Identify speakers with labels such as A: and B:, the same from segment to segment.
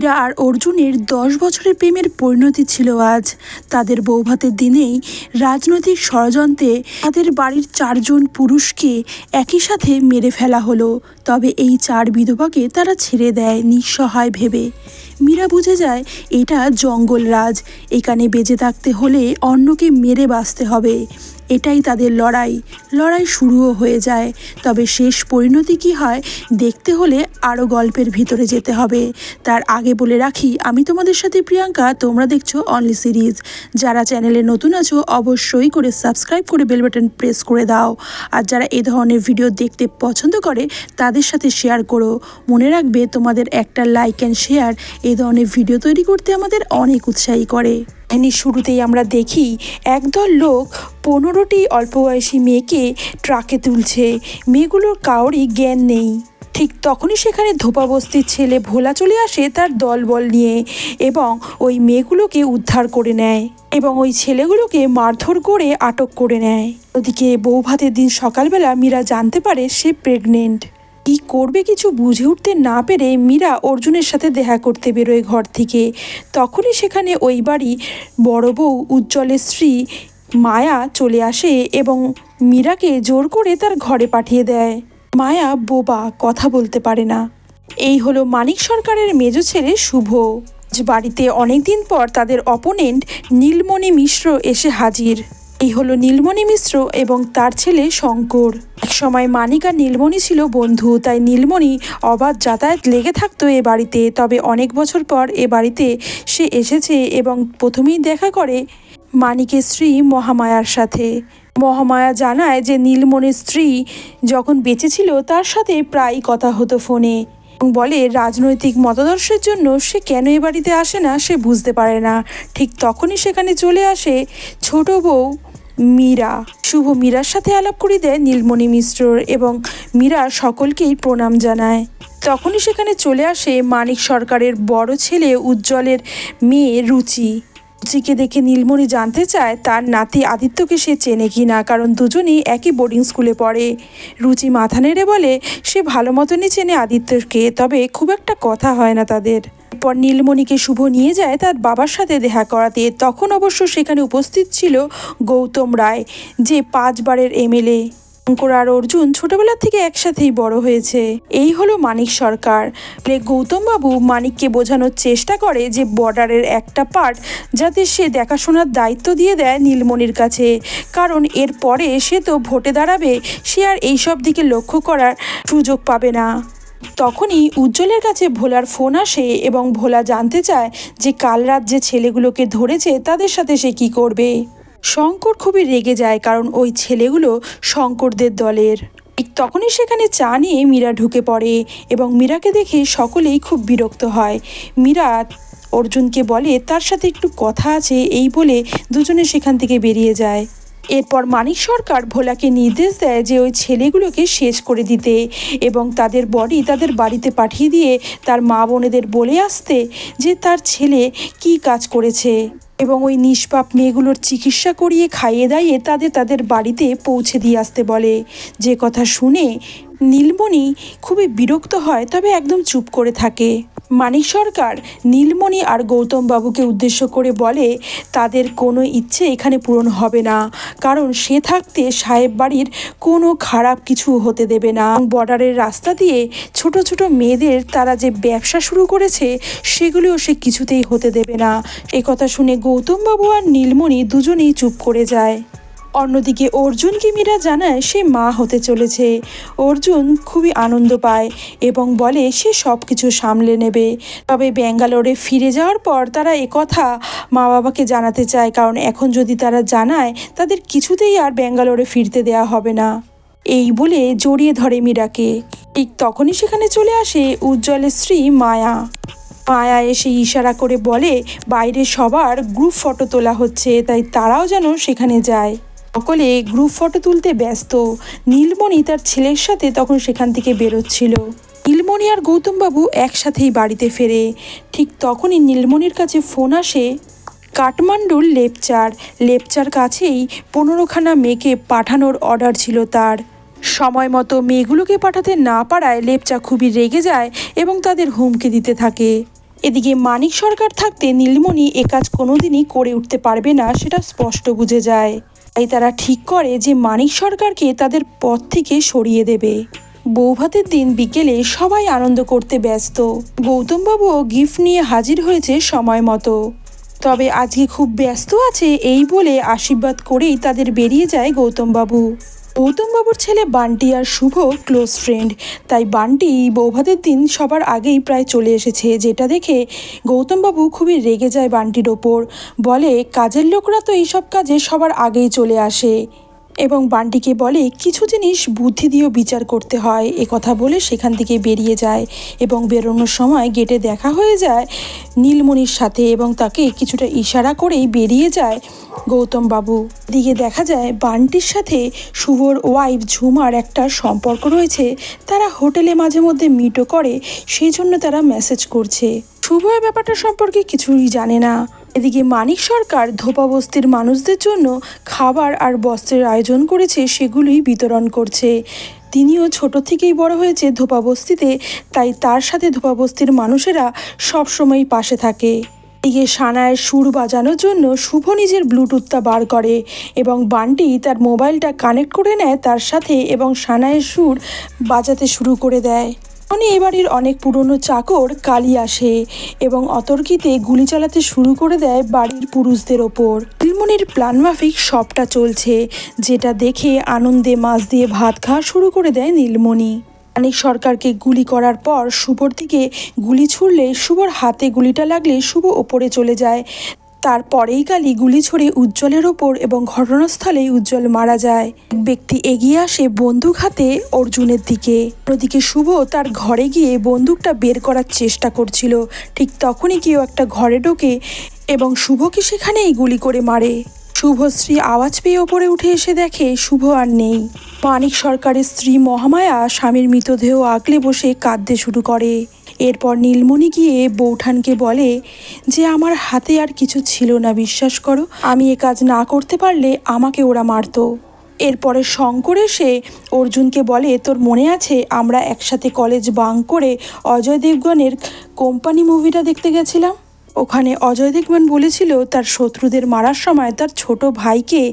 A: মীরা আর অর্জুনের 10 বছরের প্রেমের পরিণতি ছিল আজ। তাদের বৌভাতের দিনেই রাজনৈতিক ষড়যন্ত্রে তাদের বাড়ির 4 জন পুরুষকে একই সাথে মেরে ফেলা হলো। তবে এই 4 বিধবাকে তারা ছেড়ে দেয় নিঃসহায় ভেবে। মীরা বুঝে যায় এটা জঙ্গল রাজ, এখানে বেঁচে থাকতে হলে অন্যকে মেরে বাঁচতে হবে। এটাই তাদের লড়াই শুরুও হয়ে যায়। তবে শেষ পরিণতি কী হয় দেখতে হলে আরও গল্পের ভিতরে যেতে হবে। তার আগে বলে রাখি, আমি তোমাদের সাথে প্রিয়াঙ্কা, তোমরা দেখছো অনলি সিরিজ। যারা চ্যানেলে নতুন আছো অবশ্যই করে সাবস্ক্রাইব করে বেল বাটন প্রেস করে দাও। আর যারা এই ধরনের ভিডিও দেখতে পছন্দ করে তাদের সাথে শেয়ার করো। মনে রাখবে, তোমাদের একটা লাইক অ্যান্ড শেয়ার এই ধরনের ভিডিও তৈরি করতে আমাদের অনেক উৎসাহী করে। শুরুতেই আমরা দেখি একদল লোক 15টি অল্প বয়সী মেয়েকে ট্রাকে তুলছে। মেয়েগুলোর কারোরই জ্ঞান নেই। ঠিক তখনই সেখানে ধোপাবস্তির ছেলে ভোলা চলে আসে তার দলবল নিয়ে এবং ওই মেয়েগুলোকে উদ্ধার করে নেয় এবং ওই ছেলেগুলোকে মারধর করে আটক করে নেয়। ওদিকে বৌভাতের দিন সকালবেলা মীরা জানতে পারে সে প্রেগনেন্ট। কি করবে কিছু বুঝে উঠতে না পেরে মীরা অর্জুনের সাথে দেখা করতে বেরোয় ঘর থেকে। তখনই সেখানে ওই বাড়ি বড় বউ উজ্জ্বলের স্ত্রী মায়া চলে আসে এবং মীরাকে জোর করে তার ঘরে পাঠিয়ে দেয়। মায়া বোবা, কথা বলতে পারে না। এই হলো মানিক সরকারের মেজ ছেলে শুভ। বাড়িতে অনেকদিন পর তাদের অপোনেন্ট নীলমণি মিশ্র এসে হাজির। এই হলো নীলমণি মিশ্র এবং তার ছেলে শঙ্কর। একসময় মানিক আর নীলমণি ছিল বন্ধু, তাই নীলমণি অবাধ যাতায়াত লেগে থাকতো এ বাড়িতে। তবে অনেক বছর পর এ বাড়িতে সে এসেছে এবং প্রথমেই দেখা করে মানিকের স্ত্রী মহামায়ার সাথে। মহামায়া জানায় যে নীলমণির স্ত্রী যখন বেঁচে ছিল তার সাথে প্রায়ই কথা হতো ফোনে। বলে রাজনৈতিক মতাদর্শের জন্য সে কেন এ বাড়িতে আসে না সে বুঝতে পারে না। ঠিক তখনই সেখানে চলে আসে ছোট বউ মীরা। শুভ মীরার সাথে আলাপ করিয়ে দেয় নীলমণি মিশ্রর এবং মীরা সকলকেই প্রণাম জানায়। তখনই সেখানে চলে আসে মানিক সরকারের বড় ছেলে উজ্জ্বলের মেয়ে রুচিকে দেখে নীলমণি জানতে চায় তার নাতি আদিত্যকে সে চেনে কি না, কারণ দুজনেই একই বোর্ডিং স্কুলে পড়ে। রুচি মাথা নেড়ে বলে সে ভালো মতনই চেনে আদিত্যকে, তবে খুব একটা কথা হয় না তাদের। পর নীলমণিকে শুভ নিয়ে যায় তার বাবার সাথে দেখা করাতে। তখন অবশ্য সেখানে উপস্থিত ছিল গৌতম রায়, যে 5 বারের এমএলএ। শঙ্কর আর অর্জুন ছোটবেলা থেকে একসাথেই বড় হয়েছে। এই হলো মানিক সরকার। গৌতম বাবু মানিককে বোঝানোর চেষ্টা করে যে বর্ডারের একটা পার্ট যাতে সে দেখাশোনার দায়িত্ব দিয়ে দেয় নীলমণির কাছে, কারণ এর পরে সে তো ভোটে দাঁড়াবে, সে আর এইসব দিকে লক্ষ্য করার সুযোগ পাবে না। তখনই উজ্জ্বলের কাছে ভোলার ফোন আসে এবং ভোলা জানতে চায় যে কাল রাত যে ছেলেগুলোকে ধরেছে তাদের সাথে সে কি করবে। শঙ্কর খুবই রেগে যায়, কারণ ওই ছেলেগুলো শঙ্করদের দলের। ঠিক তখনই সেখানে চা নিয়ে মীরা ঢুকে পড়ে এবং মীরাকে দেখে সকলেই খুব বিরক্ত হয়। মীরা অর্জুনকে বলে তার সাথে একটু কথা আছে, এই বলে দুজনে সেখান থেকে বেরিয়ে যায়। এরপর মানিক সরকার ভোলাকে নির্দেশ দেয় যে ওই ছেলেগুলোকে শেষ করে দিতে এবং তাদের বডি তাদের বাড়িতে পাঠিয়ে দিয়ে তার মা বোনেদের বলে আসতে যে তার ছেলে কি কাজ করেছে এবং ওই নিষ্পাপ মেয়েগুলোর চিকিৎসা করিয়ে খাইয়ে দাইয়ে তাদের বাড়িতে পৌঁছে দিয়ে আসতে বলে। যে কথা শুনে নীলমণি খুবই বিরক্ত হয়, তবে একদম চুপ করে থাকে। মানিক সরকার নীলমণি আর গৌতম বাবুকে উদ্দেশ্য করে বলে তাদের কোনো ইচ্ছে এখানে পূরণ হবে না, কারণ সে থাকতে সাহেব বাড়ির কোনো খারাপ কিছু হতে দেবে না। বর্ডারের রাস্তা দিয়ে ছোট ছোট মেয়েদের তারা যে ব্যবসা শুরু করেছে সেগুলিও সে কিছুতেই হতে দেবে না। এ কথা শুনে গৌতম বাবু আর নীলমণি দুজনেই চুপ করে যায়। অন্যদিকে অর্জুনকে মীরা জানায় সে মা হতে চলেছে। অর্জুন খুবই আনন্দ পায় এবং বলে সে সব কিছু সামলে নেবে। তবে ব্যাঙ্গালোরে ফিরে যাওয়ার পর তারা একথা মা বাবাকে জানাতে চায়, কারণ এখন যদি তারা জানায় তাদের কিছুতেই আর ব্যাঙ্গালোরে ফিরতে দেওয়া হবে না। এই বলে জড়িয়ে ধরে মীরাকে। ঠিক তখনই সেখানে চলে আসে উজ্জ্বলের স্ত্রী মায়া। মায়া এসে ইশারা করে বলে বাইরে সবার গ্রুপ ফটো তোলা হচ্ছে, তাই তারাও যেন সেখানে যায়। সকলে গ্রুপ ফটো তুলতে ব্যস্ত। নীলমণি তার ছেলের সাথে তখন সেখান থেকে বেরোচ্ছিল। নীলমণি আর গৌতমবাবু একসাথেই বাড়িতে ফেরে। ঠিক তখনই নীলমণির কাছে ফোন আসে কাঠমান্ডুর লেপচার কাছেই 15খানা মেয়েকে পাঠানোর অর্ডার ছিল তার। সময় মতো মেয়েগুলোকে পাঠাতে না পারায় লেপচা খুবই রেগে যায় এবং তাদের হুমকি দিতে থাকে। এদিকে মানিক সরকার থাকতে নীলমণি এ কাজ কোনোদিনই করে উঠতে পারবে না, সেটা স্পষ্ট বুঝে যায়। তাই তারা ঠিক করে যে মানিক সরকারকে তাদের পথ থেকে সরিয়ে দেবে। বৌভাতের দিন বিকেলে সবাই আনন্দ করতে ব্যস্ত। গৌতমবাবুও গিফট নিয়ে হাজির হয়েছে সময় মতো। তবে আজকে খুব ব্যস্ত আছে এই বলে আশীর্বাদ করেই তাদের বেরিয়ে যায় গৌতমবাবু। গৌতমবাবুর ছেলে বান্টি আর শুভ ক্লোজ ফ্রেন্ড, তাই বান্টি বৌভাতের দিন সবার আগেই প্রায় চলে এসেছে, যেটা দেখে গৌতমবাবু খুবই রেগে যায় বান্টির ওপর। বলে কাজের লোকরা তো এইসব কাজে সবার আগেই চলে আসে, এবং বান্টিকে বলে কিছু জিনিস বুদ্ধি দিয়েও বিচার করতে হয়। কথা বলে সেখান থেকে বেরিয়ে যায় এবং বেরোনোর সময় গেটে দেখা হয়ে যায় নীলমণির সাথে, এবং তাকে কিছুটা ইশারা করেই বেরিয়ে যায় গৌতমবাবু। দিকে দেখা যায় বান্টির সাথে শুভর ওয়াইফ ঝুমার একটা সম্পর্ক রয়েছে। তারা হোটেলে মাঝে মধ্যে মিটও করে, সেই জন্য তারা মেসেজ করছে। শুভ এই ব্যাপারটা সম্পর্কে কিছুই জানে না। এদিকে মানিক সরকার ধোপা বস্তির মানুষদের জন্য খাবার আর বস্ত্রের আয়োজন করেছে, সেগুলোই বিতরণ করছে। তিনিও ছোট থেকেই বড় হয়েছে ধোপা বস্তিতে, তাই তার সাথে ধোপা বস্তির মানুষেরা সবসময় পাশে থাকে। এদিকে সানায়ের সুর বাজানোর জন্য শুভ নিজের ব্লুটুথটা বার করে এবং বান্টি তার মোবাইলটা কানেক্ট করে নেয় তার সাথে, এবং সানায়ের সুর বাজাতে শুরু করে দেয়। এবাড়ির অনেক পুরনো চাকর কালী আসে এবং অতর্কিতে গুলি চালাতে শুরু করে দেয় বাড়ির পুরুষদের ওপর। নীলমণির প্ল্যান মাফিক সবটা চলছে, যেটা দেখে আনন্দে মাছ দিয়ে ভাত খাওয়া শুরু করে দেয় নীলমণি। মানিক সরকারকে গুলি করার পর শুভর দিকে গুলি ছুড়লে শুভর হাতে গুলিটা লাগলে শুভ ওপরে চলে যায়। তারপরেই কালী গুলি ছড়ে উজ্জ্বলের ওপর এবং ঘটনাস্থলেই উজ্জ্বল মারা যায়। এক ব্যক্তি এগিয়ে আসে বন্দুক হাতে অর্জুনের দিকে। অন্যদিকে শুভ তার ঘরে গিয়ে বন্দুকটা বের করার চেষ্টা করছিল। ঠিক তখনই কেউ একটা ঘরে ঢোকে এবং শুভকে সেখানেই গুলি করে মারে। শুভশ্রী আওয়াজ পেয়ে ওপরে উঠে এসে দেখে শুভ আর নেই। মানিক সরকারের স্ত্রী মহামায়া স্বামীর মৃতদেহ আগলে বসে কাঁদতে শুরু করে। এরপর নীলমণি গিয়ে বৌঠানকে বলে যে আমার হাতে আর কিছু ছিল না, বিশ্বাস করো, আমি এ কাজ না করতে পারলে আমাকে ওরা মারতো। এরপরে শঙ্কর এসে অর্জুনকে বলে তোর মনে আছে আমরা একসাথে কলেজ বাঙ্ক করে অজয় দেবগনের কোম্পানি মুভিটা দেখতে গেছিলাম? ওখানে অজয় দেবগন বলেছিল তার শত্রুদের মারার সময় তার ছোট ভাইকে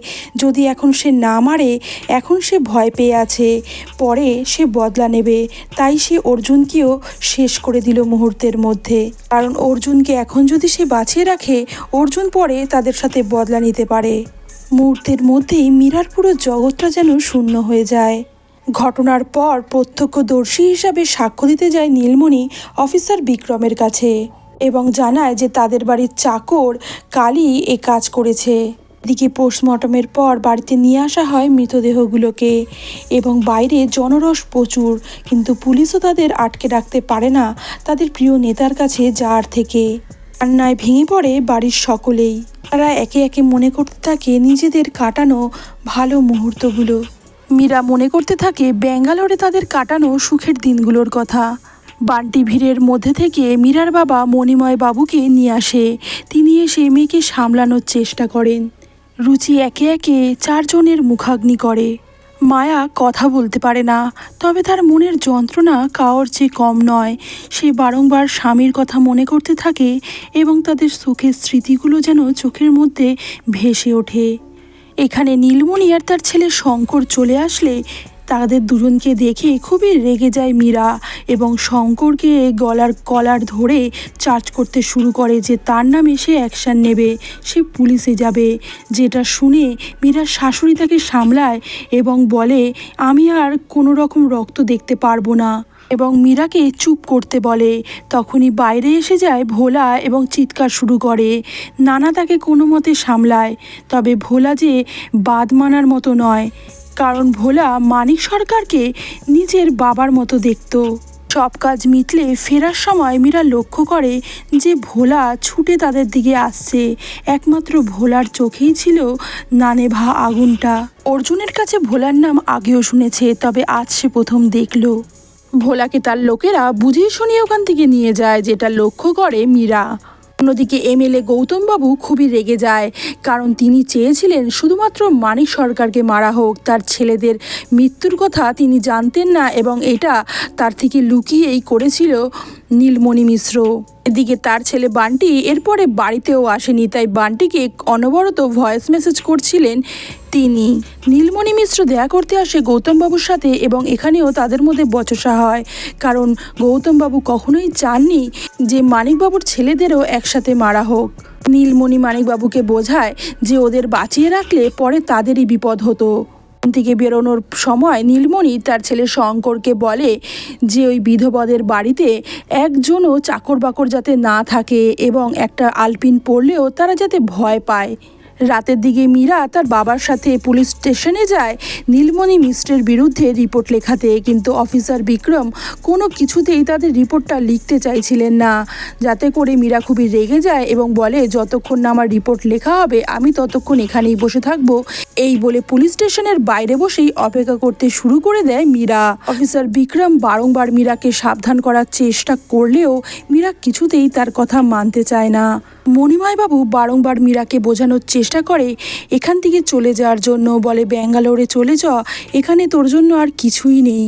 A: যদি এখন সে না মারে, এখন সে ভয় পেয়ে আছে, পরে সে বদলা নেবে। তাই সে অর্জুনকেও শেষ করে দিল মুহূর্তের মধ্যে, কারণ অর্জুনকে এখন যদি সে বাঁচিয়ে রাখে, অর্জুন পরে তাদের সাথে বদলা নিতে পারে। মুহূর্তের মধ্যেই মীরার পুরো জগৎটা যেন শূন্য হয়ে যায়। ঘটনার পর প্রত্যক্ষদর্শী হিসাবে সাক্ষ্য দিতে যায় নীলমণি অফিসার বিক্রমের কাছে এবং জানায় যে তাদের বাড়ির চাকর কালী এ কাজ করেছে। এদিকে পোস্টমর্টমের পর বাড়িতে নিয়ে আসা হয় মৃতদেহগুলোকে এবং বাইরে জনরস প্রচুর, কিন্তু পুলিশও তাদের আটকে রাখতে পারে না তাদের প্রিয় নেতার কাছে যাওয়ার থেকে। কান্নায় ভেঙে পড়ে বাড়ির সকলেই। তারা একে একে মনে করতে থাকে নিজেদের কাটানো ভালো মুহূর্তগুলো। মীরা মনে করতে থাকে ব্যাঙ্গালোরে তাদের কাটানো সুখের দিনগুলোর কথা। বান্টি ভিড়ের মধ্যে থেকে মীরার বাবা মণিময় বাবুকে নিয়ে আসে। তিনি এসে মেয়েকে সামলানোর চেষ্টা করেন। রুচি একে একে চারজনের মুখাগ্নি করে। মায়া কথা বলতে পারে না, তবে তার মনের যন্ত্রণা কারোর চেয়ে কম নয়। সে বারংবার স্বামীর কথা মনে করতে থাকে এবং তাদের সুখের স্মৃতিগুলো যেন চোখের মধ্যে ভেসে ওঠে। এখানে নীলমণি আর তার ছেলে শঙ্কর চলে আসলে তাদের দুজনকে দেখে খুবই রেগে যায় মীরা এবং শঙ্করকে গলার কলার ধরে চার্জ করতে শুরু করে যে তার নামে সে অ্যাকশান নেবে, সে পুলিশে যাবে। যেটা শুনে মীরার শাশুড়ি তাকে সামলায় এবং বলে আমি আর কোনো রকম রক্ত দেখতে পারবো না, এবং মীরাকে চুপ করতে বলে। তখনই বাইরে এসে যায় ভোলা এবং চিৎকার শুরু করে। নানা তাকে কোনো মতে সামলায়, তবে ভোলা যে বাদ মানার মতো নয়, কারণ ভোলা মানিক সরকারকে নিজের বাবার মতো দেখত। সব কাজ মিটলে ফেরার সময় মীরা লক্ষ্য করে যে ভোলা ছুটে তাদের দিকে আসছে। একমাত্র ভোলার চোখেই ছিল নানেভা আগুনটা। অর্জুনের কাছে ভোলার নাম আগেও শুনেছে, তবে আজ সে প্রথম দেখল। ভোলাকে তার লোকেরা বুঝিয়ে শুনিয়ে ওখান থেকে নিয়ে যায়, যেটা লক্ষ্য করে মীরা। অন্যদিকে এমএলএ গৌতমবাবু খুবই রেগে যায়, কারণ তিনি চেয়েছিলেন শুধুমাত্র মানিক সরকারকে মারা হোক। তার ছেলেদের মৃত্যুর কথা তিনি জানতেন না এবং এটা তার থেকে লুকিয়েই করেছিল নীলমণি মিশ্র। এদিকে তার ছেলে বান্টি এরপরে বাড়িতেও আসেনি, তাই বান্টিকে অনবরত ভয়েস মেসেজ করছিলেন তিনি। নীলমণি মিশ্র দেখা করতে আসে গৌতমবাবুর সাথে এবং এখানেও তাদের মধ্যে বচসা হয়, কারণ গৌতমবাবু কখনোই চাননি যে মানিকবাবুর ছেলেদেরও একসাথে মারা হোক। নীলমণি মানিকবাবুকে বোঝায় যে ওদের বাঁচিয়ে রাখলে পরে তাদেরই বিপদ হতো। থেকে বেরোনোর সময় নীলমণি তার ছেলে শঙ্করকে বলে যে ওই বিধবাদের বাড়িতে একজনও চাকর বাকর যাতে না থাকে এবং একটা আলপিন পড়লেও তারা যাতে ভয় পায়। রাতের দিকে মীরা তার বাবার সাথে পুলিশ স্টেশনে যায় নীলমণি মিশ্রের বিরুদ্ধে রিপোর্ট লেখাতে, কিন্তু অফিসার বিক্রম কোনো কিছুতেই তাদের রিপোর্টটা লিখতে চাইছিলেন না, যাতে করে মীরা খুবই রেগে যায় এবং বলে যতক্ষণ না আমার রিপোর্ট লেখা হবে আমি ততক্ষণ এখানেই বসে থাকবো। এই বলে পুলিশ স্টেশনের বাইরে বসেই অপেক্ষা করতে শুরু করে দেয় মীরা। অফিসার বিক্রম বারংবার মীরাকে সাবধান করার চেষ্টা করলেও মীরা কিছুতেই তার কথা মানতে চায় না। মণিময়বাবু বারংবার মীরাকে বোঝানোর চেষ্টা করে এখান থেকে চলে যাওয়ার জন্য, বলে ব্যাঙ্গালোরে চলে যাওয়া, এখানে তোর জন্য আর কিছুই নেই।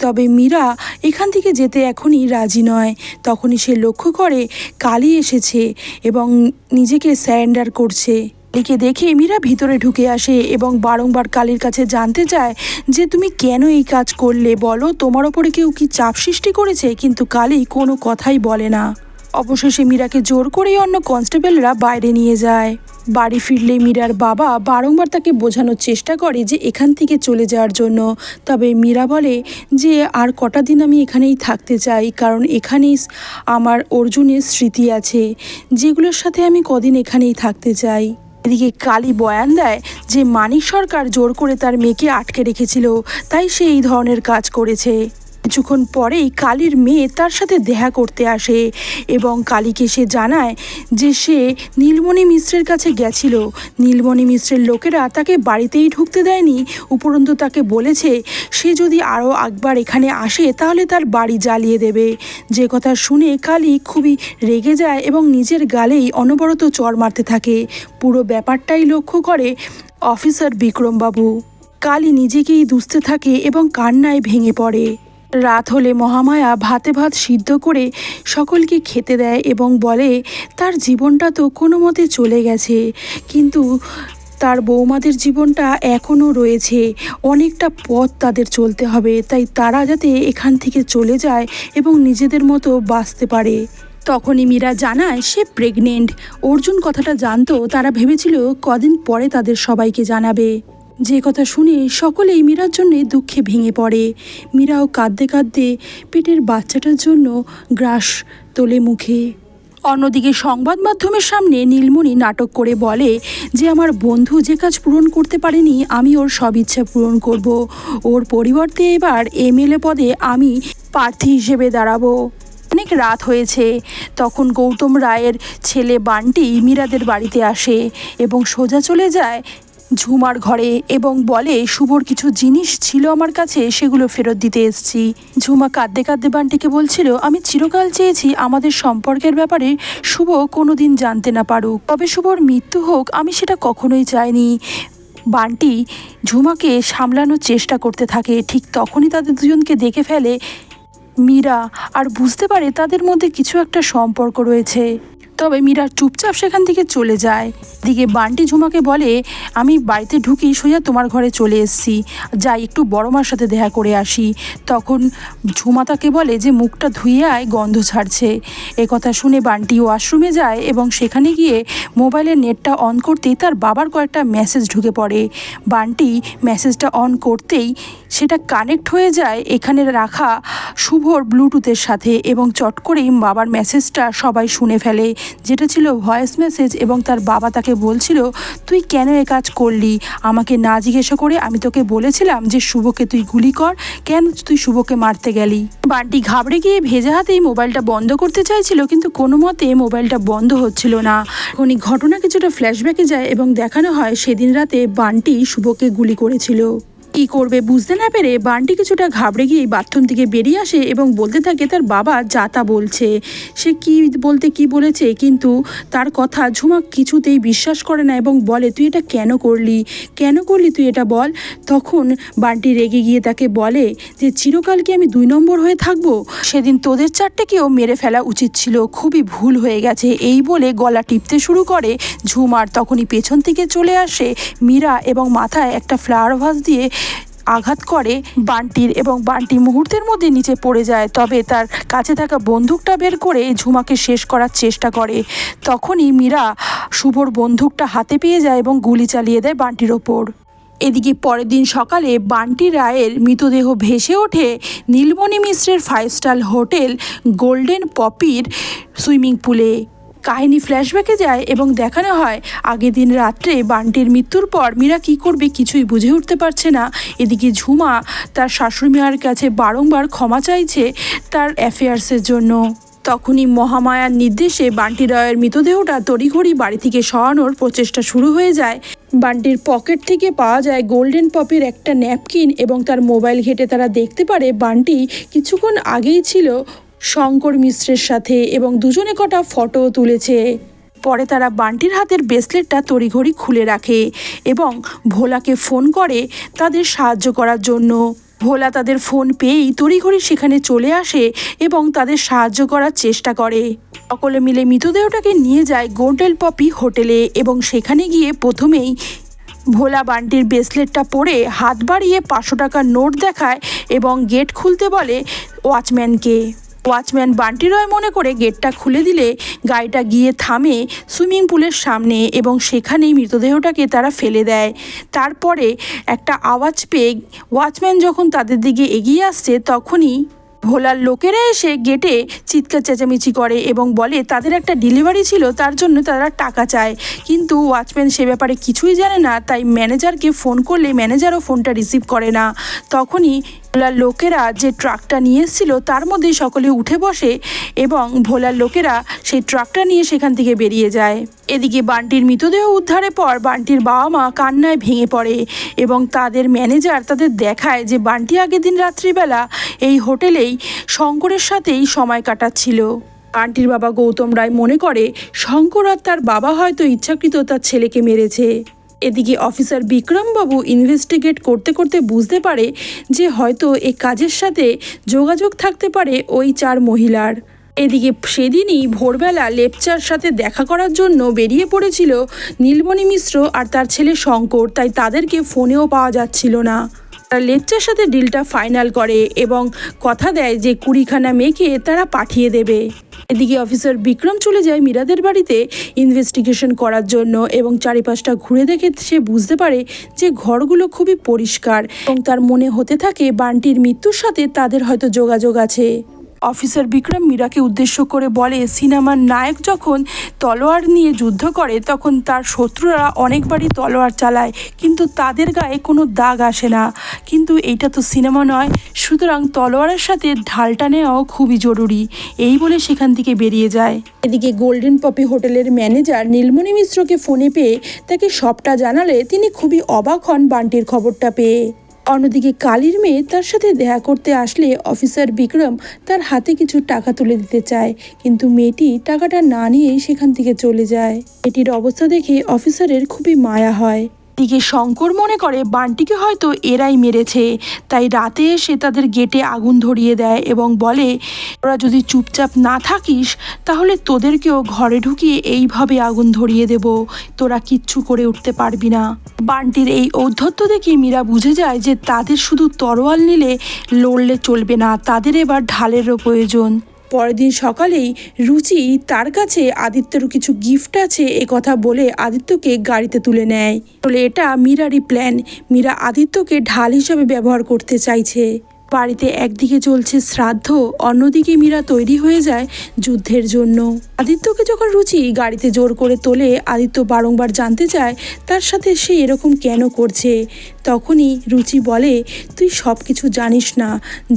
A: তবে মীরা এখান থেকে যেতে এখনই রাজি নয়। তখনই সে লক্ষ্য করে কালী এসেছে এবং নিজেকে স্যারেন্ডার করছে। কালীকে দেখে মীরা ভিতরে ঢুকে আসে এবং বারংবার কালীর কাছে জানতে চায় যে তুমি কেন এই কাজ করলে, বলো তোমার ওপরে কেউ কি চাপ সৃষ্টি করেছে, কিন্তু কালী কোনো কথাই বলে না। অবশেষে মীরাকে জোর করেই অন্য কনস্টেবলরা বাইরে নিয়ে যায়। বাড়ি ফিরলে মীরার বাবা বারংবার তাকে বোঝানোর চেষ্টা করে যে এখান থেকে চলে যাওয়ার জন্য, তবে মীরা বলে যে আর কটা দিন আমি এখানেই থাকতে চাই, কারণ এখানেই আমার অর্জুনের স্মৃতি আছে, যেগুলোর সাথে আমি কদিন এখানেই থাকতে চাই। এদিকে কালী বয়ান দেয় যে মানিক সরকার জোর করে তার মেয়েকে আটকে রেখেছিল, তাই সে এই ধরনের কাজ করেছে। কিছুক্ষণ পরেই কালীর মেয়ে তার সাথে দেখা করতে আসে এবং কালীকে সে জানায় যে সে নীলমণি মিশ্রের কাছে গেছিল। নীলমণি মিশ্রের লোকেরা তাকে বাড়িতেই ঢুকতে দেয়নি, উপরন্তু তাকে বলেছে সে যদি আরও একবার এখানে আসে তাহলে তার বাড়ি জ্বালিয়ে দেবে। যে কথা শুনে কালী খুবই রেগে যায় এবং নিজের গালেই অনবরত চড় মারতে থাকে। পুরো ব্যাপারটাই লক্ষ্য করে অফিসার বিক্রমবাবু। কালী নিজেকেই দুষতে থাকে এবং কান্নায় ভেঙে পড়ে। রাত হলে মহামায়া ভাতে ভাত সিদ্ধ করে সকলকে খেতে দেয় এবং বলে তার জীবনটা তো কোনো মতে চলে গেছে, কিন্তু তার বৌমাদের জীবনটা এখনও রয়েছে, অনেকটা পথ তাদের চলতে হবে, তাই তারা যাতে এখান থেকে চলে যায় এবং নিজেদের মতো বাঁচতে পারে। তখনই মীরা জানায় সে প্রেগনেন্ট। অর্জুন কথাটা জানতো, তারা ভেবেছিল কদিন পরে তাদের সবাইকে জানাবে। যে কথা শুনে সকলেই মীরার জন্য দুঃখে ভেঙে পড়ে। মীরাও কাঁদতে কাঁদতে পেটের বাচ্চাটার জন্য গ্রাস তোলে মুখে। অন্যদিকে সংবাদ মাধ্যমের সামনে নীলমণি নাটক করে বলে যে আমার বন্ধু যে কাজ পূরণ করতে পারেনি আমি ওর সব ইচ্ছা পূরণ করব, ওর পরিবর্তে এবার এমএলএ পদে আমি প্রার্থী হিসেবে দাঁড়াবো। অনেক রাত হয়েছে। তখন গৌতম রায়ের ছেলে বান্টি মীরাদের বাড়িতে আসে এবং সোজা চলে যায় ঝুমার ঘরে এবং বলে শুভর কিছু জিনিস ছিল আমার কাছে, সেগুলো ফেরত দিতে এসেছি। ঝুমা কাঁদতে কাঁদতে বান্টিকে বলছিল আমি চিরকাল চেয়েছি আমাদের সম্পর্কের ব্যাপারে শুভ কোনোদিন জানতে না পারুক, তবে শুভর মৃত্যু হোক আমি সেটা কখনোই চাইনি। বান্টি ঝুমাকে সামলানোর চেষ্টা করতে থাকে। ঠিক তখনই তাদের দুজনকে দেখে ফেলে মীরা আর বুঝতে পারে তাদের মধ্যে কিছু একটা সম্পর্ক রয়েছে। তবে মীরা চুপচাপ সেখান থেকে চলে যায়। দিকে বান্টি ঝুমাকে বলে আমি বাড়িতে ঢুকি সোজা তোমার ঘরে চলে এসেছি, যাই একটু বড় মার সাথে দেখা করে আসি। তখন ঝুমা তাকে বলে যে মুখটা ধুয়ে আয়, গন্ধ ছাড়ছে। কথা শুনে বান্টি ওয়াশরুমে যায় এবং সেখানে গিয়ে মোবাইলের নেটটা অন করতেই তার বাবার কয়েকটা মেসেজ ঢুকে পড়ে। বান্টি মেসেজটা অন করতেই সেটা কানেক্ট হয়ে যায় এখানে রাখা শুভর ব্লুটুথের সাথে এবং চট করেই বাবার মেসেজটা সবাই শুনে ফেলে, যেটা ছিল ভয়েস মেসেজ। এবং তার বাবা তাকে বলছিল তুই কেন এ কাজ করলি, আমাকে না জিজ্ঞাসা করে আমি তোকে বলেছিলাম যে শুভকে তুই গুলি কর, কেন তুই শুভকে মারতে গেলি। বান্টি ঘাবড়ে গিয়ে ভেজা হাতেই মোবাইলটা বন্ধ করতে চাইছিল, কিন্তু কোনো মতে মোবাইলটা বন্ধ হচ্ছিল না। এখনই ঘটনা কিছুটা ফ্ল্যাশব্যাকে যায় এবং দেখানো হয় সেদিন রাতে বান্টি শুভকে গুলি করেছিল। কি করবে বুঝতে না পেরে বান্টি কিছুটা ঘাবড়ে গিয়ে বাথরুম থেকে বেরিয়ে আসে এবং বলতে থাকে তার বাবা যা তা বলছে। সে কি বলতে কি বলেছে, কিন্তু তার কথা ঝুমা কিছুতেই বিশ্বাস করে না এবং বলে তুই এটা কেন করলি তুই এটা বল। তখন বান্টি রেগে গিয়ে তাকে বলে যে চিরকাল কি আমি 2 নম্বর হয়ে থাকবো? সেদিন তোদের চারটেকেও মেরে ফেলা উচিত ছিল, খুবই ভুল হয়ে গেছে। এই বলে গলা টিপতে শুরু করে ঝুমার। তখনই পেছন থেকে চলে আসে মীরা এবং মাথায় একটা ফ্লাওয়ার ভাস দিয়ে আঘাত করে বান্টির এবং বান্টি মুহূর্তের মধ্যে নিচে পড়ে যায়। তবে তার কাছে থাকা বন্দুকটা বের করে ঝুমাকে শেষ করার চেষ্টা করে। তখনই মীরা শুভর বন্দুকটা হাতে পেয়ে যায় এবং গুলি চালিয়ে দেয় বান্টির ওপর। এদিকে পরের দিন সকালে বান্টি রায়ের মৃতদেহ ভেসে ওঠে নীলমণি মিশ্রের 5 স্টার হোটেল গোল্ডেন পপির সুইমিং পুলে। কাহিনী ফ্ল্যাশব্যাকে যায় এবং দেখানো হয় আগের দিন রাত্রে বান্টির মৃত্যুর পর মীরা কী করবে কিছুই বুঝে উঠতে পারছে না। এদিকে ঝুমা তার শাশুড়ি মায়ের কাছে বারংবার ক্ষমা চাইছে তার অ্যাফেয়ার্সের জন্য। তখনই মহামায়ার নির্দেশে বান্টি রায়ের মৃতদেহটা তড়িঘড়ি বাড়ি থেকে সরানোর প্রচেষ্টা শুরু হয়ে যায়। বান্টির পকেট থেকে পাওয়া যায় গোল্ডেন পপির একটা ন্যাপকিন এবং তার মোবাইল ঘেঁটে তারা দেখতে পারে বান্টি কিছুক্ষণ আগেই ছিল শঙ্কর মিশ্রের সাথে এবং দুজনে কটা ফটো তুলেছে। পরে তারা বান্টির হাতের ব্রেসলেটটা তড়িঘড়ি খুলে রাখে এবং ভোলাকে ফোন করে তাদের সাহায্য করার জন্য। ভোলা তাদের ফোন পেয়েই তড়িঘড়ি সেখানে চলে আসে এবং তাদের সাহায্য করার চেষ্টা করে। সকলে মিলে মৃতদেহটাকে নিয়ে যায় গোল্ডেন পপি হোটেলে এবং সেখানে গিয়ে প্রথমেই ভোলা বান্টির ব্রেসলেটটা পরে হাত বাড়িয়ে 500 টাকার নোট দেখায় এবং গেট খুলতে বলে ওয়াচম্যানকে। ওয়াচম্যান বান্টি রয় মনে করে গেটটা খুলে দিলে গাড়িটা গিয়ে থামে সুইমিং পুলের সামনে এবং সেখানেই মৃতদেহটাকে তারা ফেলে দেয়। তারপরে একটা আওয়াজ পেয়ে ওয়াচম্যান যখন তাদের দিকে এগিয়ে আসছে তখনই ভোলার লোকেরা এসে গেটে চিৎকার চেঁচামেচি করে এবং বলে তাদের একটা ডেলিভারি ছিল, তার জন্য তারা টাকা চায়। কিন্তু ওয়াচম্যান সে ব্যাপারে কিছুই জানে না, তাই ম্যানেজারকে ফোন করলে ম্যানেজারও ফোনটা রিসিভ করে না। তখনই ভোলার লোকেরা যে ট্রাকটা নিয়ে এসেছিল তার মধ্যে সকলে উঠে বসে এবং ভোলার লোকেরা সেই ট্রাকটা নিয়ে সেখান থেকে বেরিয়ে যায়। এদিকে বান্টির মৃতদেহ উদ্ধারের পর বান্টির বাবা মা কান্নায় ভেঙে পড়ে এবং তাদের ম্যানেজার তাদের দেখায় যে বান্টি আগের দিন রাত্রিবেলা এই হোটেলেই শঙ্করের সাথেই সময় কাটাচ্ছিল। বান্টির বাবা গৌতম রায় মনে করে শঙ্কর আর তার বাবা হয়তো ইচ্ছাকৃত তার ছেলেকে মেরেছে। এদিকে অফিসার বিক্রমবাবু ইনভেস্টিগেট করতে করতে বুঝতে পারে যে হয়তো এই কাজের সাথে যোগাযোগ থাকতে পারে ওই 4 মহিলার। এদিকে সেদিনই ভোরবেলা লেপচার সাথে দেখা করার জন্য বেরিয়ে পড়েছিল নীলমণি মিশ্র আর তার ছেলে শঙ্কর, তাই তাদেরকে ফোনেও পাওয়া যাচ্ছিল না। তারা লেপচার সাথে ডিলটা ফাইনাল করে এবং কথা দেয় যে 20খানা মেয়েকে তারা পাঠিয়ে দেবে। এদিকে অফিসার বিক্রম চলে যায় মীরাদের বাড়িতে ইনভেস্টিগেশন করার জন্য এবং চারিপাশটা ঘুরে দেখে সে বুঝতে পারে যে ঘরগুলো খুবই পরিষ্কার এবং তার মনে হতে থাকে বান্টির মৃত্যুর সাথে তাদের হয়তো যোগাযোগ আছে। অফিসার বিক্রম মীরাকে উদ্দেশ্য করে বলে সিনেমার নায়ক যখন তলোয়ার নিয়ে যুদ্ধ করে তখন তার শত্রুরা অনেকবারই তলোয়ার চালায় কিন্তু তাদের গায়ে কোনো দাগ আসে না, কিন্তু এইটা তো সিনেমা নয়, সুতরাং তলোয়ারের সাথে ঢালটা নেওয়াও খুবই জরুরি। এই বলে সেখান থেকে বেরিয়ে যায়। এদিকে গোল্ডেন পপি হোটেলের ম্যানেজার নীলমণি মিশ্রকে ফোনে পেয়ে তাকে সবটা জানালে তিনি খুবই অবাক হন বান্টির খবরটা পেয়ে। অন্যদিকে কালীর মেয়ে তার সাথে দেখা করতে আসলে অফিসার বিক্রম তার হাতে কিছু টাকা তুলে দিতে চায়, কিন্তু মেয়েটি টাকাটা না নিয়েই সেখান থেকে চলে যায়। মেয়েটির অবস্থা দেখে অফিসারের খুবই মায়া হয়। দিকে শঙ্কর মনে করে বান্টিকে হয়তো এরাই মেরেছে, তাই রাতে এসে তাদের গেটে আগুন ধরিয়ে দেয় এবং বলে ওরা যদি চুপচাপ না থাকিস তাহলে তোদেরকেও ঘরে ঢুকিয়ে এইভাবে আগুন ধরিয়ে দেব, তোরা কিচ্ছু করে উঠতে পারবি না। বান্টির এই ঔদ্ধত্য দেখে মীরা বুঝে যায় যে তাদের শুধু তরোয়াল নিলে লড়লে চলবে না, তাদের এবার ঢালেরও প্রয়োজন। পরের দিন সকালেই রুচি তার কাছে আদিত্যর কিছু গিফট আছে এ কথা বলে আদিত্যকে গাড়িতে তুলে নেয়। বলে এটা মীরারই প্ল্যান, মীরা আদিত্যকে ঢাল হিসাবে ব্যবহার করতে চাইছে। বাড়িতে একদিকে চলছে শ্রাদ্ধ, অন্যদিকে মীরা তৈরি হয়ে যায় যুদ্ধের জন্য। আদিত্যকে যখন রুচি গাড়িতে জোর করে তোলে আদিত্য বারংবার জানতে চায় তার সাথে সে এরকম কেন করছে। তখনই রুচি বলে তুই সব কিছু জানিস না,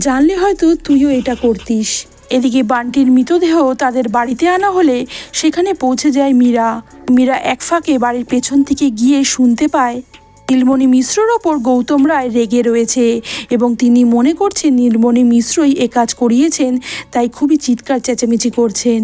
A: জানলে হয়তো তুইও এটা করতিস। এদিকে বান্টির মৃতদেহ তাদের বাড়িতে আনা হলে সেখানে পৌঁছে যায় মীরা। মীরা এক ফাঁকে বাড়ির পেছন থেকে গিয়ে শুনতে পায় নীলমণি মিশ্রর ওপর গৌতম রায় রেগে রয়েছে এবং তিনি মনে করছেন নীলমণি মিশ্রই এ কাজ করিয়েছেন, তাই খুবই চিৎকার চেঁচামেচি করছেন।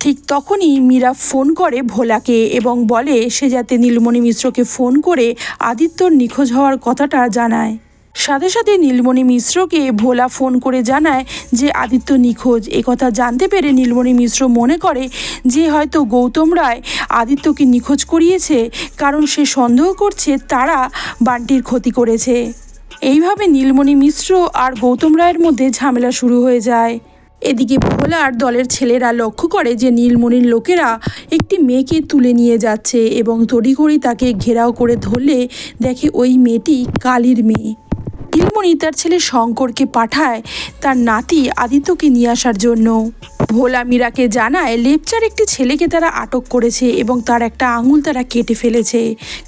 A: ঠিক তখনই মীরা ফোন করে ভোলাকে এবং বলে সে যাতে নীলমণি মিশ্রকে ফোন করে আদিত্যর নিখোঁজ হওয়ার কথাটা জানায়। সাথে সাথে নীলমণি মিশ্রকে ভোলা ফোন করে জানায় যে আদিত্য নিখোঁজ। কথা জানতে পেরে নীলমণি মিশ্র মনে করে যে হয়তো গৌতম রায় আদিত্যকে নিখোঁজ করিয়েছে, কারণ সে সন্দেহ করছে তারা বান্টির ক্ষতি করেছে। এইভাবে নীলমণি মিশ্র আর গৌতম রায়ের মধ্যে ঝামেলা শুরু হয়ে যায়। এদিকে ভোলার দলের ছেলেরা লক্ষ্য করে যে নীলমণির লোকেরা একটি মেয়েকে তুলে নিয়ে যাচ্ছে এবং তড়িঘড়ি তাকে ঘেরাও করে ধরলে দেখে ওই মেয়েটি কালীর মেয়ে। নীলমণি তার ছেলে শঙ্করকে পাঠায় তার নাতি আদিত্যকে নিয়ে আসার জন্য। ভোলা মীরাকে জানায় লেপচার একটি ছেলেকে তারা আটক করেছে এবং তার একটা আঙুল তারা কেটে ফেলেছে,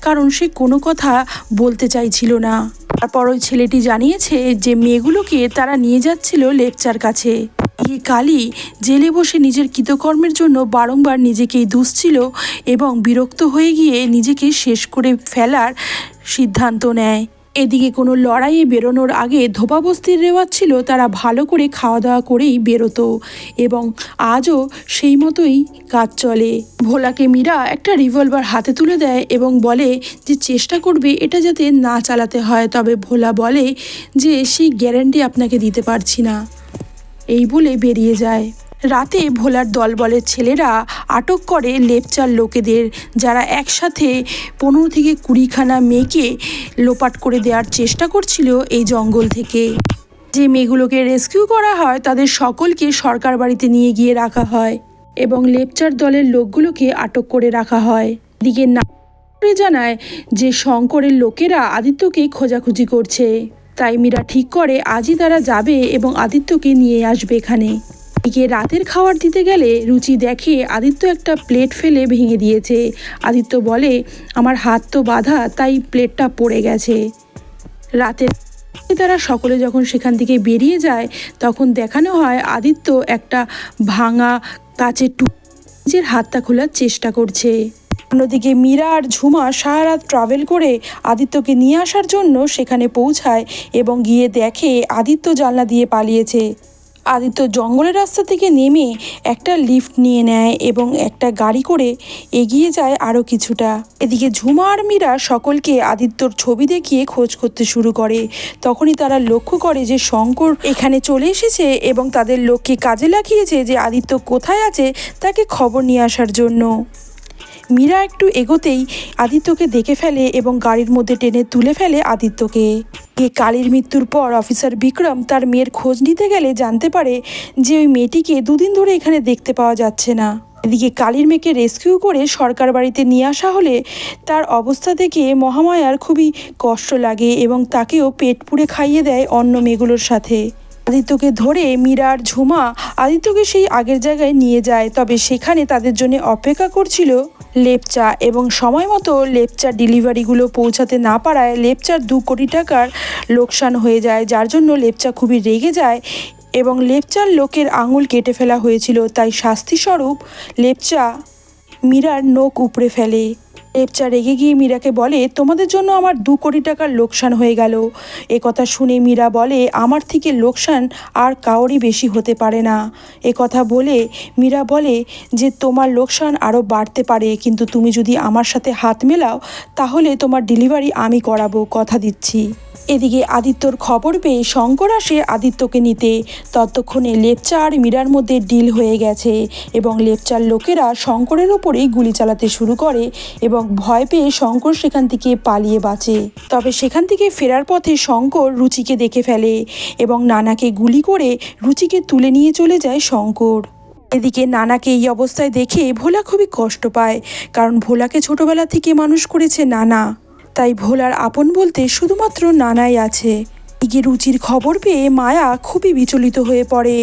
A: কারণ সে কোনো কথা বলতে চাইছিল না। তারপর ওই ছেলেটি জানিয়েছে যে মেয়েগুলোকে তারা নিয়ে যাচ্ছিল লেপচার কাছে। কালী জেলে বসে নিজের কৃতকর্মের জন্য বারংবার নিজেকেই দুষছিল এবং বিরক্ত হয়ে গিয়ে নিজেকে শেষ করে ফেলার সিদ্ধান্ত নেয়। এদিকে কোনো লড়াইয়ে বেরোনোর আগে ধোপাবস্তির রেওয়াজ ছিল তারা ভালো করে খাওয়া দাওয়া করেই বেরোতো এবং আজও সেই মতোই কাজ চলে। ভোলাকে মীরা একটা রিভলভার হাতে তুলে দেয় এবং বলে যে চেষ্টা করবে এটা যাতে না চালাতে হয়, তবে ভোলা বলে যে সেই গ্যারান্টি আপনাকে দিতে পারছি না। এই বলে বেরিয়ে যায়। রাতে ভোলার দলবলের ছেলেরা আটক করে লেপচার লোকেদের, যারা একসাথে 15 থেকে 20খানা মেয়েকে লোপাট করে দেওয়ার চেষ্টা করছিল এই জঙ্গল থেকে। যে মেয়েগুলোকে রেস্কিউ করা হয় তাদের সকলকে সরকার বাড়িতে নিয়ে গিয়ে রাখা হয় এবং লেপচার দলের লোকগুলোকে আটক করে রাখা হয়। এদিকে না জানায় যে শঙ্করের লোকেরা আদিত্যকে খোঁজাখুঁজি করছে, তাই মীরা ঠিক করে আজই তারা যাবে এবং আদিত্যকে নিয়ে আসবে এখানে। এদিকে রাতের খাবার দিতে গেলে রুচি দেখে আদিত্য একটা প্লেট ফেলে ভেঙে দিয়েছে। আদিত্য বলে আমার হাত তো বাঁধা, তাই প্লেটটা পড়ে গেছে। রাতের তারা সকলে যখন সেখান থেকে বেরিয়ে যায় তখন দেখানো হয় আদিত্য একটা ভাঙা কাচের নিজের হাতটা খোলার চেষ্টা করছে। অন্যদিকে মীরা আর ঝুমা সারা রাত ট্রাভেল করে আদিত্যকে নিয়ে আসার জন্য সেখানে পৌঁছায় এবং গিয়ে দেখে আদিত্য জানলা দিয়ে পালিয়েছে। আদিত্য জঙ্গলের রাস্তা থেকে নেমে একটা লিফট নিয়ে নেয় এবং একটা গাড়ি করে এগিয়ে যায় আরও কিছুটা। এদিকে ঝুমা আর মীরা সকলকে আদিত্যর ছবি দেখিয়ে খোঁজ করতে শুরু করে। তখনই তারা লক্ষ্য করে যে শঙ্কর এখানে চলে এসেছে এবং তাদের লোককে কাজে লাগিয়েছে যে আদিত্য কোথায় আছে তাকে খবর নিয়ে আসার জন্য। মীরা একটু এগোতেই আদিত্যকে দেখে ফেলে এবং গাড়ির মধ্যে টেনে তুলে ফেলে আদিত্যকে। কালীর মৃত্যুর পর অফিসার বিক্রম তার মেয়ের খোঁজ নিতে গেলে জানতে পারে যে ওই মেয়েটিকে 2 দিন ধরে এখানে দেখতে পাওয়া যাচ্ছে না। এদিকে কালীর মেয়েকে রেস্কিউ করে সরকার বাড়িতে নিয়ে আসা হলে তার অবস্থা দেখে মহামায়ার খুবই কষ্ট লাগে এবং তাকেও পেট পুড়ে খাইয়ে দেয় অন্য মেয়েগুলোর সাথে। আদিত্যকে ধরে মীরা আর ঝুমা আদিত্যকে সেই আগের জায়গায় নিয়ে যায়, তবে সেখানে তাদের জন্য অপেক্ষা করছিল লেপচা এবং সময় মতো লেপচার ডেলিভারিগুলো পৌঁছাতে না পারায় লেপচার 2 কোটি টাকার লোকসান হয়ে যায়, যার জন্য লেপচা খুবই রেগে যায় এবং লেপচার লোকের আঙুল কেটে ফেলা হয়েছিল, তাই শাস্তিস্বরূপ লেপচা মীরার নখ উপড়ে ফেলে। লেপচা রেগে গিয়ে মীরাকে বলে তোমাদের জন্য আমার 2 কোটি টাকার লোকসান হয়ে গেল। কথা শুনে মীরা বলে আমার থেকে লোকসান আর কাউরই বেশি হতে পারে না। কথা বলে মীরা বলে যে তোমার লোকসান আরও বাড়তে পারে, কিন্তু তুমি যদি আমার সাথে হাত মেলাও তাহলে তোমার ডেলিভারি আমি করাবো, কথা দিচ্ছি। এদিকে আদিত্যর খবর পেয়ে শঙ্কর আসে আদিত্যকে নিতে। ততক্ষণে লেপচা আর মীরার মধ্যে ডিল হয়ে গেছে এবং লেপচার লোকেরা শঙ্করের ওপরেই গুলি চালাতে শুরু করে এবং ভয় পেয়ে শঙ্কর সেখান থেকে পালিয়ে বাঁচে। তবে সেখান থেকে ফেরার পথে শঙ্কর রুচিকে দেখে ফেলে এবং নানাকে গুলি করে রুচিকে তুলে নিয়ে চলে যায় শঙ্কর। এদিকে নানাকে এই অবস্থায় দেখে ভোলা খুবই কষ্ট পায়, কারণ ভোলাকে ছোটবেলা থেকে মানুষ করেছে নানা, তাই ভোলার আপন বলতে শুধুমাত্র নানাই আছে। এদিকে রুচির খবর পেয়ে মায়া খুবই বিচলিত হয়ে পড়ে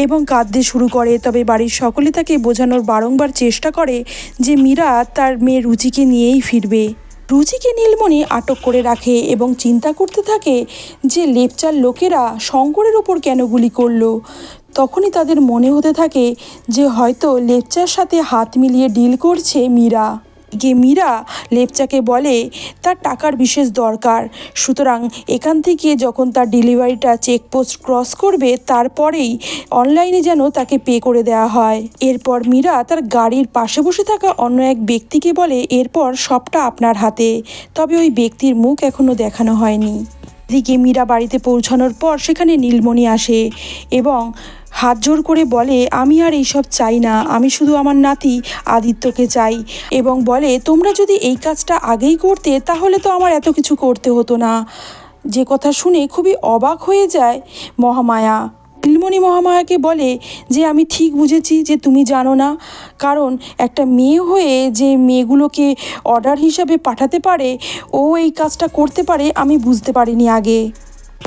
A: এবং কাঁদতে শুরু করে, তবে বাড়ির সকলে তাকে বোঝানোর বারংবার চেষ্টা করে যে মীরা তার মেয়ে রুচিকে নিয়েই ফিরবে। রুচিকে নীলমণি আটক করে রাখে এবং চিন্তা করতে থাকে যে লেপচার লোকেরা শঙ্করের ওপর কেন গুলি করলো। তখনই তাদের মনে হতে থাকে যে হয়তো লেপচার সাথে হাত মিলিয়ে ডিল করছে মীরা। গিয়ে মীরা লেপচাকে বলে তার টাকার বিশেষ দরকার, সুতরাং এখান থেকে যখন তার ডেলিভারিটা চেকপোস্ট ক্রস করবে তারপরেই অনলাইনে যেন তাকে পে করে দেওয়া হয়। এরপর মীরা তার গাড়ির পাশে বসে থাকা অন্য এক ব্যক্তিকে বলে এরপর সবটা আপনার হাতে, তবে ওই ব্যক্তির মুখ এখনও দেখানো হয়নি। এদিকে মীরা বাড়িতে পৌঁছানোর পর সেখানে নীলমণি আসে এবং হাত জোর করে বলে আমি আর এইসব চাই না, আমি শুধু আমার নাতি আদিত্যকে চাই, এবং বলে তোমরা যদি এই কাজটা আগেই করতে তাহলে তো আমার এত কিছু করতে হতো না। যে কথা শুনে খুবই অবাক হয়ে যায় মহামায়া। নীলমণি মহামায়াকে বলে যে আমি ঠিক বুঝেছি যে তুমি জানো না, কারণ একটা মেয়ে হয়ে যে মেয়েগুলোকে অর্ডার হিসাবে পাঠাতে পারে ও এই কাজটা করতে পারে আমি বুঝতে পারিনি আগে।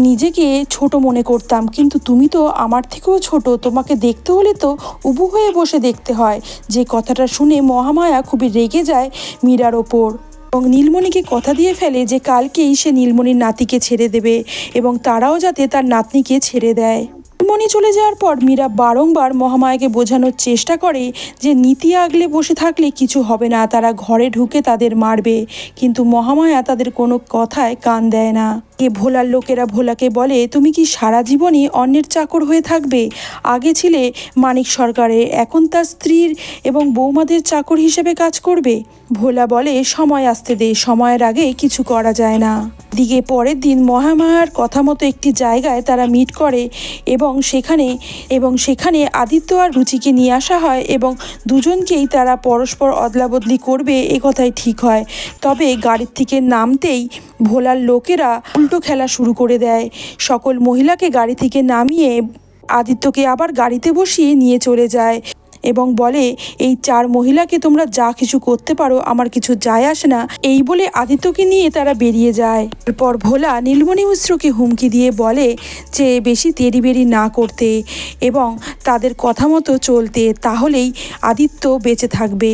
A: নিজেকে ছোট মনে করতাম, কিন্তু তুমি তো আমার থেকেও ছোট, তোমাকে দেখতে হলে তো উবু হয়ে বসে দেখতে হয়। যে কথাটা শুনে মহামায়া খুবই রেগে যায় মীরার ওপর এবং নীলমণিকে কথা দিয়ে ফেলে যে কালকেই সে নীলমণির নাতিকে ছেড়ে দেবে এবং তারাও যাতে তার নাতনিকে ছেড়ে দেয়। নীলমণি চলে যাওয়ার পর মীরা বারংবার মহামায়াকে বোঝানোর চেষ্টা করে যে নীতি আগলে বসে থাকলে কিছু হবে না, তারা ঘরে ঢুকে তাদের মারবে, কিন্তু মহামায়া তাদের কোনো কথায় কান দেয় না। ভোলার লোকেরা ভোলাকে বলে তুমি কি সারা জীবনই অন্যের চাকর হয়ে থাকবে? আগে ছিলে মানিক সরকারে, এখন তার স্ত্রীর এবং বৌমাদের চাকর হিসেবে কাজ করবে? ভোলা বলে সময় আসতে দে, সময়ের আগে কিছু করা যায় না। দিকে পরের দিন মহামায়ার কথা মতো একটি জায়গায় তারা মিট করে এবং সেখানে আদিত্য আর রুচিকে নিয়ে আসা হয় এবং দুজনকেই তারা পরস্পর অদলাবদলি করবে এ কথাই ঠিক হয়। তবে গাড়ির থেকে নামতেই ভোলার লোকেরা উল্টো খেলা শুরু করে দেয়। সকল মহিলাকে গাড়ি থেকে নামিয়ে আদিত্যকে আবার গাড়িতে বসিয়ে নিয়ে চলে যায় এবং বলে এই 4 মহিলাকে তোমরা যা কিছু করতে পারো, আমার কিছু যায় আসে না। এই বলে আদিত্যকে নিয়ে তারা বেরিয়ে যায়। এরপর ভোলা নীলমণি মিশ্রকে হুমকি দিয়ে বলে যে বেশি তেড়িবেড়ি না করতে এবং তাদের কথা মতো চলতে, তাহলেই আদিত্য বেঁচে থাকবে।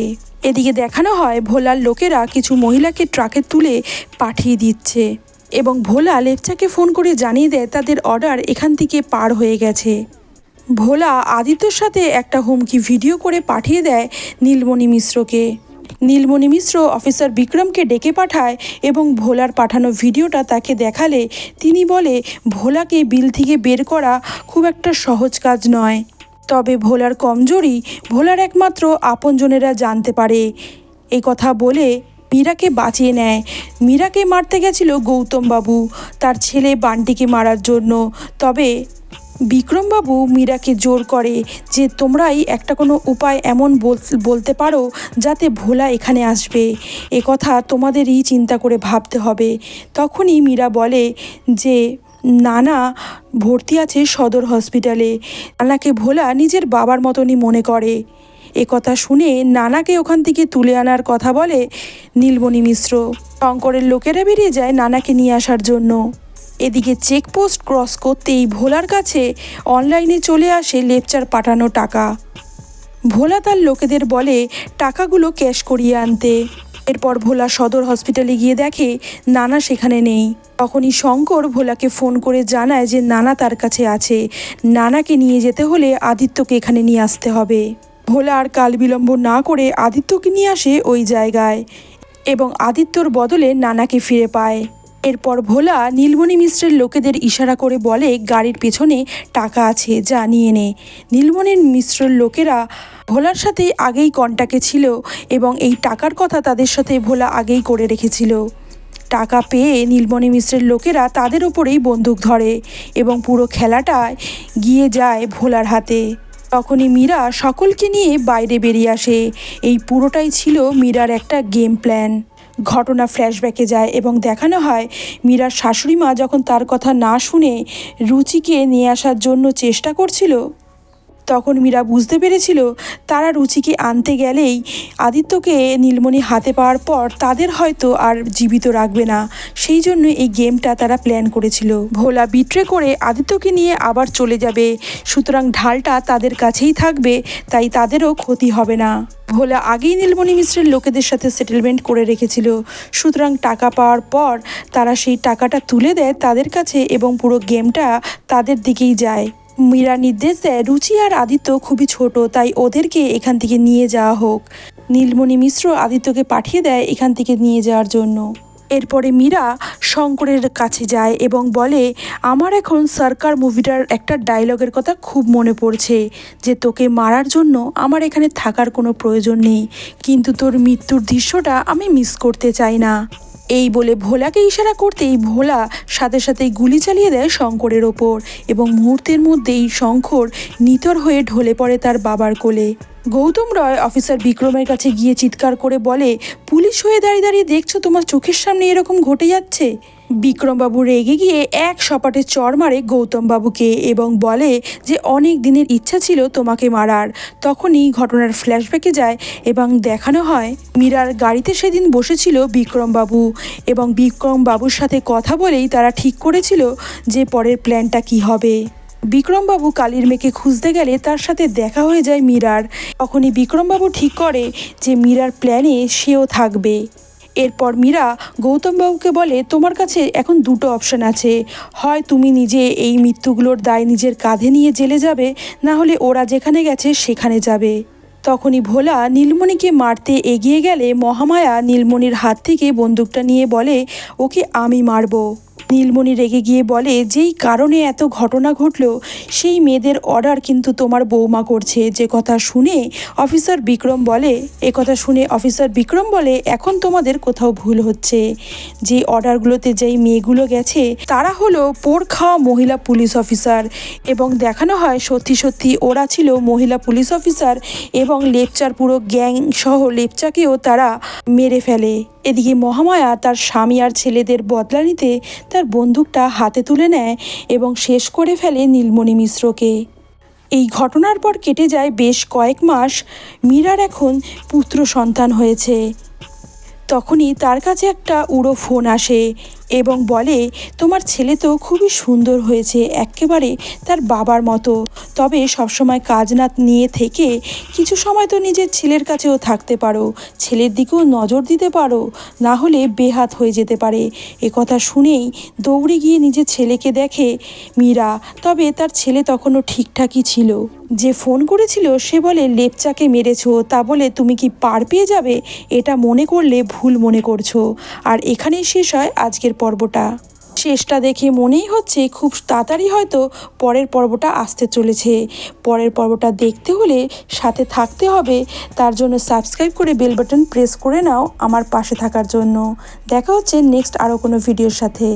A: এদিকে দেখানো হয় ভোলার লোকেরা কিছু মহিলাকে ট্রাকে তুলে পাঠিয়ে দিচ্ছে এবং ভোলা লেপচাকে ফোন করে জানিয়ে দেয় তাদের অর্ডার এখান থেকে পার হয়ে গেছে। ভোলা আদিত্যর সাথে একটা হুমকি ভিডিও করে পাঠিয়ে দেয় নীলমণি মিশ্রকে। নীলমণি মিশ্র অফিসার বিক্রমকে ডেকে পাঠায় এবং ভোলার পাঠানো ভিডিওটা তাকে দেখালে তিনি বলে ভোলাকে বিল থেকে বের করা খুব একটা সহজ কাজ নয়, তবে ভোলার কমজোরি ভোলার একমাত্র আপনজনেরা জানতে পারে। এই কথা বলে মীরাকে বাঁচিয়ে নেয়। মীরাকে মারতে গেছিল গৌতমবাবু তার ছেলে বান্টিকে মারার জন্য, তবে বিক্রমবাবু মীরাকে জোর করে যে তোমরাই একটা কোনো উপায় এমন বলতে পারো যাতে ভোলা এখানে আসবে, এ কথা তোমাদেরই চিন্তা করে ভাবতে হবে। তখনই মীরা বলে যে নানা ভর্তি আছে সদর হসপিটালে, নানাকে ভোলা নিজের বাবার মতনই মনে করে। এ কথা শুনে নানাকে ওখান থেকে তুলে আনার কথা বলে নীলমণি মিশ্র। শঙ্করের লোকেরা বেরিয়ে যায় নানাকে নিয়ে আসার জন্য। এদিকে চেকপোস্ট ক্রস করতেই ভোলার কাছে অনলাইনে চলে আসে লেপচার পাঠানো টাকা। ভোলা তার লোকেদের বলে টাকাগুলো ক্যাশ করিয়ে আনতে। এরপর ভোলা সদর হসপিটালে গিয়ে দেখে নানা সেখানে নেই। তখনই শঙ্কর ভোলাকে ফোন করে জানায় যে নানা তার কাছে আছে, নানাকে নিয়ে যেতে হলে আদিত্যকে এখানে নিয়ে আসতে হবে। ভোলা আর কাল বিলম্ব না করে আদিত্যকে নিয়ে আসে ওই জায়গায় এবং আদিত্যর বদলে নানাকে ফিরে পায়। এরপর ভোলা নীলমণি মিশ্রের লোকেদের ইশারা করে বলে গাড়ির পেছনে টাকা আছে, যা নিয়ে নে। নীলমণি মিশ্রের লোকেরা ভোলার সাথে আগেই কন্ট্যাক্টে ছিল এবং এই টাকার কথা তাদের সাথে ভোলা আগেই করে রেখেছিল। টাকা পেয়ে নীলমণি মিশ্রের লোকেরা তাদের ওপরেই বন্দুক ধরে এবং পুরো খেলাটায় গিয়ে যায় ভোলার হাতে। তখনই মীরা সকলকে নিয়ে বাইরে বেরিয়ে আসে। এই পুরোটাই ছিল মীরার একটা গেম প্ল্যান। ঘটনা ফ্ল্যাশব্যাকে যায় এবং দেখানো হয় মীরার শাশুড়ি মা যখন তার কথা না শুনে রুচিকে নিয়ে আসার জন্য চেষ্টা করছিল, তখন মীরা বুঝতে পেরেছিল তারা রুচিকে আনতে গেলেই আদিত্যকে নীলমণি হাতে পাওয়ার পর তাদের হয়তো আর জীবিত রাখবে না, সেই জন্য এই গেমটা তারা প্ল্যান করেছিল। ভোলা বিট্রে করে আদিত্যকে নিয়ে আবার চলে যাবে, সুতরাং ঢালটা তাদের কাছেই থাকবে, তাই তাদেরও ক্ষতি হবে না। ভোলা আগেই নীলমণি মিশ্রের লোকেদের সাথে সেটেলমেন্ট করে রেখেছিল, সুতরাং টাকা পাওয়ার পর তারা সেই টাকাটা তুলে দেয় তাদের কাছে এবং পুরো গেমটা তাদের দিকেই যায়। মীরা নির্দেশ দেয় রুচি আর আদিত্য খুবই ছোট, তাই ওদেরকে এখান থেকে নিয়ে যাওয়া হোক। নীলমণি মিশ্র আদিত্যকে পাঠিয়ে দেয় এখান থেকে নিয়ে যাওয়ার জন্য। এরপরে মীরা শঙ্করের কাছে যায় এবং বলে, আমার এখন সরকার মুভিটার একটা ডায়লগের কথা খুব মনে পড়ছে যে তোকে মারার জন্য আমার এখানে থাকার কোনো প্রয়োজন নেই, কিন্তু তোর মৃত্যুর দৃশ্যটা আমি মিস করতে চাই না। এই বলে ভোলাকে ইশারা করতেই ভোলা সাথে সাথেই গুলি চালিয়ে দেয় শঙ্করের ওপর এবং মুহূর্তের মধ্যেই শঙ্কর নিথর হয়ে ঢলে পড়ে তার বাবার কোলে। গৌতম রয় অফিসার বিক্রমের কাছে গিয়ে চিৎকার করে বলে, পুলিশ হয়ে দাঁড়িয়ে দাঁড়িয়ে দেখছো তোমার চোখের সামনে এরকম ঘটে যাচ্ছে। বিক্রমবাবু রেগে গিয়ে এক সপাটে চড় মারে গৌতম বাবুকে এবং বলে যে অনেক দিনের ইচ্ছা ছিল তোমাকে মারার। তখনই ঘটনার ফ্ল্যাশব্যাকে যায় এবং দেখানো হয় মীরার গাড়িতে সেদিন বসেছিল বিক্রমবাবু এবং বিক্রমবাবুর সাথে কথা বলেই তারা ঠিক করেছিল যে পরের প্ল্যানটা কি হবে। বিক্রমবাবু কালীর মেয়েকে খুঁজতে গেলে তার সাথে দেখা হয়ে যায় মীরার। তখনই বিক্রমবাবু ঠিক করে যে মীরার প্ল্যানে সেও থাকবে। এরপর মীরা গৌতমবাবুকে বলে, তোমার কাছে এখন দুটো অপশন আছে, হয় তুমি নিজে এই মৃত্যুগুলোর দায় নিজের কাঁধে নিয়ে জেলে যাবে, না হলে ওরা যেখানে গেছে সেখানে যাবে। তখনই ভোলা নীলমণিকে মারতে এগিয়ে গেলে মহামায়া নীলমণির হাত থেকে বন্দুকটা নিয়ে বলে, ওকে আমি মারবো। নীলমণি রেগে গিয়ে বলে, যেই কারণে এত ঘটনা ঘটলো সেই মেয়েদের অর্ডার কিন্তু তোমার বৌমা করছে। যে কথা শুনে অফিসার বিক্রম বলে, এখন তোমাদের কোথাও ভুল হচ্ছে। যে অর্ডারগুলোতে যেই মেয়েগুলো গেছে তারা হলো পোড় খাওয়া মহিলা পুলিশ অফিসার এবং দেখানো হয় সত্যি সত্যি ওরা ছিল মহিলা পুলিশ অফিসার এবং লেপচার পুরো গ্যাং সহ লেপচাকেও তারা মেরে ফেলে। এদিকে মহামায়া তার স্বামী আর ছেলেদের বদলা নিতে তার বন্দুকটা হাতে তুলে নেয় এবং শেষ করে ফেলে নীলমণি মিশ্রকে। এই ঘটনার পর কেটে যায় বেশ কয়েক মাস। মীরার এখন পুত্র সন্তান হয়েছে। তখনই তার কাছে একটা উড়ো ফোন আসে এবং বলে, তোমার ছেলে তো খুবই সুন্দর হয়েছে, একেবারে তার বাবার মতো, তবে সবসময় কাজ না নিয়ে থেকে কিছু সময় তো নিজের ছেলের কাছেও থাকতে পারো, ছেলের দিকেও নজর দিতে পারো, না হলে বেহাত হয়ে যেতে পারে। কথা শুনেই দৌড়ে গিয়ে নিজের ছেলেকে দেখে মীরা, তবে তার ছেলে তখনও ঠিকঠাকই ছিল। যে ফোন করেছিল সে বলে, লেপচাকে মেরেছো, তা বলে তুমি কি পার পেয়ে যাবে, এটা মনে করলে ভুল মনে করছো। আর এখানেই শেষ হয় আজকের পর্বটা। শেষটা দেখে মনেই হচ্ছে খুব তাড়াতাড়ি হয়তো পরের পর্বটা আসতে চলেছে। পরের পর্বটা দেখতে হলে সাথে থাকতে হবে, তার জন্য সাবস্ক্রাইব করে বেল বাটন প্রেস করে নাও আমার পাশে থাকার জন্য। দেখা হচ্ছে নেক্সট আরও কোনো ভিডিওর সাথে।